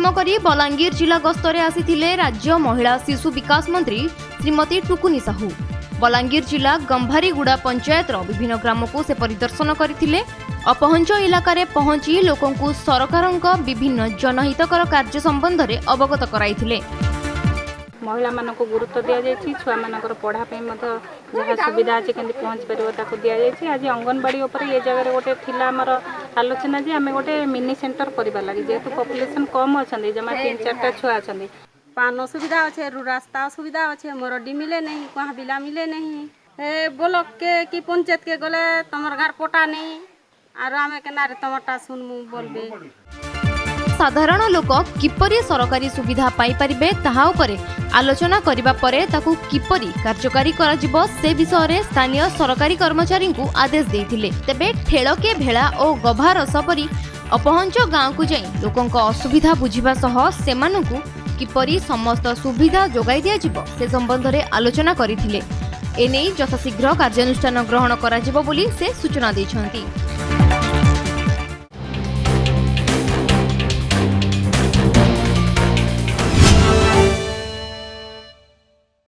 काम करी बलांगीर जिला गस्तरे आसीथिले राज्य महिला शिशु विकास मंत्री श्रीमती टुकुनी साहू। बलांगीर जिला गंभारीगुड़ा पंचायत विभिन्न ग्राम को से परिदर्शन करथिले। अपहंच इलाका पहुंची लोकंकु सरकारक विभिन्न जनहितकर कार्य संबंध में अवगत कराइथिले। महिला मानक गुरुत्व दि जाएगी, छुआ मानकर पढ़ापी जहाँ सुविधा अच्छे केमती पहुँच पार दि जाएगी। आज अंगनवाड़ी ये जगह गोटे थिला आमर आलोचना जे आम गोटे मिनी सेंटर करवा लगी, जेहेतु पॉपुलेशन कम अच्छा जमा 3-4टा छुआ अच्छा। पान सुविधा अच्छे, रास्ता सुविधा अच्छे, मोरडी मिले नहीं, कहाँ बिला मिले नहीं, ब्लॉक के कि पंचायत के गले तुम घर पटा नहीं और आम के तुमटा सुनमु बोलबे। साधारण लोक किपरि सरकारी सुविधा पाई परिबे ताहा उपरे आलोचना करिबा परे ताकू किपरि कार्यकारी कराजिबो से विषय रे स्थानीय सरकारी कर्मचारी को आदेश देइथिले। तेबे ठेलके भेळा ओ गभारस परी अपहंच गाँव को जाई लोकंक असुविधा बुझिबा सह सेमानकु किपरि समस्त सुविधा जोगाई दिया जिवो से संबंध रे आलोचना करिथिले। एनै यथाशीघ्र कार्यानुष्ठान ग्रहण कराजिबो बोली से सूचना दैछंती।